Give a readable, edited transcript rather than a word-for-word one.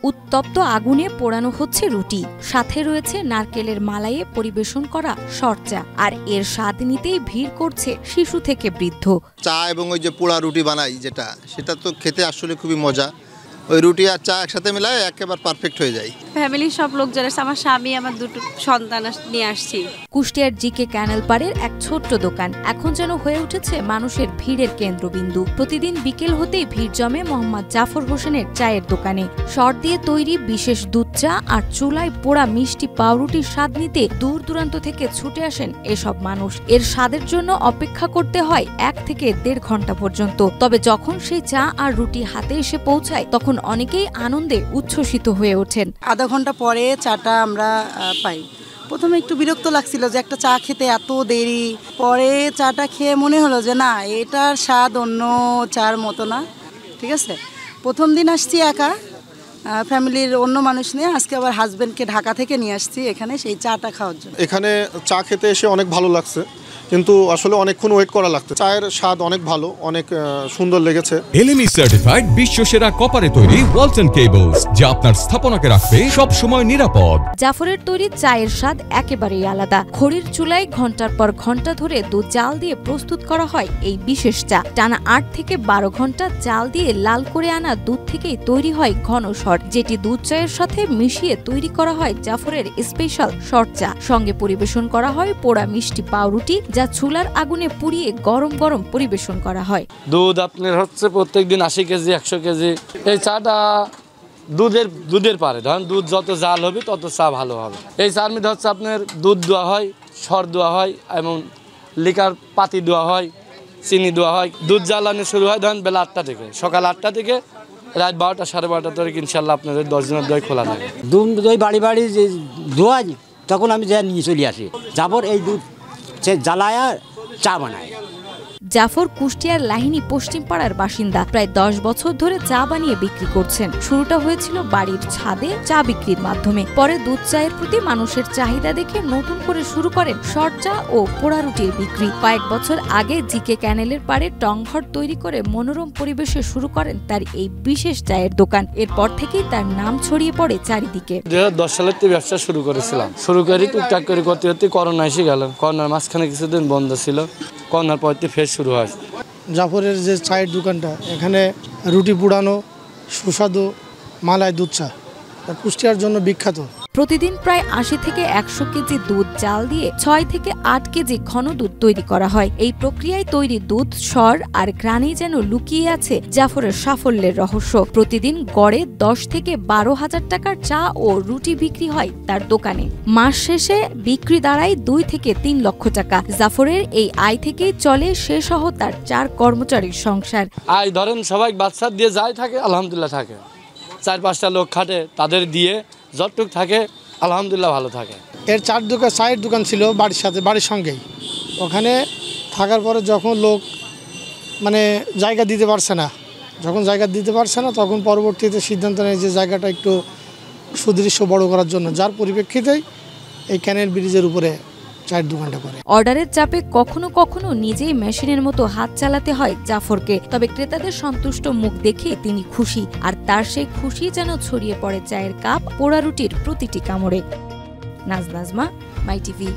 উত্তপ্ত আগুনে পোড়ানো হচ্ছে রুটি, সাথে রয়েছে নারকেলের মালাইয়ে পরিবেশন করা শর্ট চা। আর এর স্বাদ নিতেই ভিড় করছে শিশু থেকে বৃদ্ধ। চা এবং ওই যে পোড়া রুটি বানাই যেটা, সেটা তো খেতে আসলে খুবই মজা। ওই রুটি আর চা একসাথে মিলায় একেবারে পারফেক্ট হয়ে যায়। ফ্যামিলির সব লোক যারা, আমার স্বামী, আমার দুটো সন্তান নিয়ে আসছি। কুষ্টিয়ার জিকে ক্যানেল পাড়ের এক ছোট্ট দোকান এখন যেন হয়ে উঠেছে মানুষের ভিড়ের কেন্দ্রবিন্দু। প্রতিদিন বিকেল হতেই ভিড় জমে মোহাম্মদ জাফর হোসেনের চায়ের দোকানে। শর্ট দিয়ে তৈরি বিশেষ দুধ চা আর চুলায় পোড়া মিষ্টি পাউরুটির স্বাদ নিতে দূর দূরান্ত থেকে ছুটে আসেন এসব মানুষ। এর স্বাদের জন্য অপেক্ষা করতে হয় 1 থেকে 1.5 ঘন্টা পর্যন্ত। তবে যখন সেই চা আর রুটি হাতে এসে পৌঁছায় তখন অনেকেই আনন্দে উচ্ছ্বসিত হয়ে ওঠেন। আধা ঘন্টা পরে চাটা আমরা পাই। প্রথমে একটু বিরক্ত লাগছিল যে একটা চা খেতে এত দেরি, পরে চাটা খেয়ে মনে হলো যে না, এটার স্বাদ অন্য চার মতো না। ঠিক আছে, প্রথম দিন আসছি একা, ফ্যামিলির অন্য মানুষ নিয়ে। আজকে আবার হাজব্যান্ডকে ঢাকা থেকে নিয়ে আসছি এখানে সেই চাটা খাওয়ার জন্য। এখানে চা খেতে এসে অনেক ভালো লাগছে, কিন্তু আসলে অনেকক্ষণ ওয়েট করা লাগছে। চায়ের স্বাদ অনেক ভালো, অনেক সুন্দর লেগেছে। এলএমই সার্টিফাইড বিশ্বসেরা কপারে তৈরি ওয়ালটন কেবলস, যা আপনার স্থাপনাকে রাখবে সব সময় নিরাপদ। জাফরের তৈরি চায়ের স্বাদ একেবারেই আলাদা। খড়ির চুলায় ঘন্টার পর ঘন্টা ধরে দুধ জাল দিয়ে প্রস্তুত করা হয় এই বিশেষ চা। টানা 8 থেকে 12 ঘন্টা জাল দিয়ে লাল করে আনা দুধ থেকেই তৈরি হয় ঘন শর্ট, যেটি দুধ চায়ের সাথে মিশিয়ে তৈরি করা হয় জাফরের স্পেশাল শর্ট চা। সঙ্গে পরিবেশন করা হয় পোড়া মিষ্টি পাউরুটি, যা চুলার আগুনে পুড়িয়ে গরম গরম পরিবেশন করা হয়। দুধ আপনার হচ্ছে প্রত্যেকদিন 80 কেজি 100 কেজি। এই চাটা দুধের পারে, ধরেন দুধ যত জাল হবে তত চা ভালো হবে। এই চার মধ্যে হচ্ছে আপনার দুধ দেওয়া হয়, সর দেওয়া হয় এবং লিকার পাতি দেওয়া হয়, চিনি দেওয়া হয়। দুধ জ্বালানো শুরু হয় ধরেন বেলা 8টা থেকে, সকাল 8টা থেকে রাত 12টা 12:30 তরিক ইনশাল্লাহ আপনাদের 10 দিনের দই খোলা থাকে। দুধ দই বাড়ি বাড়ি যে দোয়াই, তখন আমি যা নিয়ে চলে আসি। জাফর এই দুধ সে জ্বালায়া চা বানায়। জাফর কুষ্টিয়ার লাহিনী পশ্চিম পাড়ার বাসিন্দা। প্রায় 10 বছর ধরে চা বানিয়ে বিক্রি করছেন। শুরুটা হয়েছিল বাড়ির ছাদে চা বিক্রির মাধ্যমে। পরে দুধ চায়ের প্রতি মানুষের চাহিদা দেখে নতুন করে শুরু করেন শর্ট চা ও পোড়া রুটির বিক্রি। কয়েক বছর আগে জিকে ক্যানেলের পাড়ে টংঘর তৈরি করে মনোরম পরিবেশে শুরু করেন তার এই বিশেষ চায়ের দোকান। এরপর থেকেই তার নাম ছড়িয়ে পড়ে চারিদিকে। 2010 সালের থেকে ব্যবসা শুরু করেছিলাম। শুরু করে টুকটাক করে করতে করতে করোনা এসে গেল। করোনার মাঝখানে কিছুদিন বন্ধ ছিল, করোনার পর ফের শুরু হয়। জাফরের যে চায়ের দোকানটা, এখানে রুটি পুড়ানো, সুস্বাদু মালাই দুধ চা কুষ্টিয়ার জন্য বিখ্যাত। প্রতিদিন প্রায় 80 থেকে 100 কেজি দুধ জাল দিয়ে 6 থেকে 8 কেজি ঘন দুধ তৈরি করা হয়। এই প্রক্রিয়ায় তৈরি দুধ, স্বর আর ঘ্রাণে যেন লুকিয়ে আছে জাফরের সাফল্যের রহস্য। প্রতিদিন গড়ে 10 থেকে 12 হাজার টাকার চা ও রুটি বিক্রি হয় তার দোকানে। মাস শেষে বিক্রি দাঁড়ায় 2 থেকে 3 লক্ষ টাকা। জাফরের এই আয় থেকেই চলে সে সহ তার 4 কর্মচারীর সংসার। আয় ধরেন সবাই বাচ্চা দিয়ে যায় থাকে, আলহামদুলিল্লাহ থাকে। 4-5টা লোক খাটে, তাদের দিয়ে যতটুক থাকে আলহামদুলিল্লাহ ভালো থাকে। এর চায়ের দোকান ছিল বাড়ির সঙ্গেই। ওখানে থাকার পরে যখন লোক জায়গা দিতে পারছে না, তখন পরবর্তীতে সিদ্ধান্ত নেয় যে জায়গাটা একটু সুদৃশ্য বড় করার জন্য, যার পরিপ্রেক্ষিতেই এই ক্যানেল ব্রিজের উপরে চায়ের দোকানটা করে। অর্ডারের চাপে কখনো কখনো নিজেই মেশিনের মতো হাত চালাতে হয় জাফরকে। তবে ক্রেতাদের সন্তুষ্ট মুখ দেখে তিনি খুশি, আর তার সেই খুশি যেন ছড়িয়ে পড়ে চায়ের কাপ, পোড়া রুটির প্রতিটি কামড়ে। নাজমা, মাই টিভি।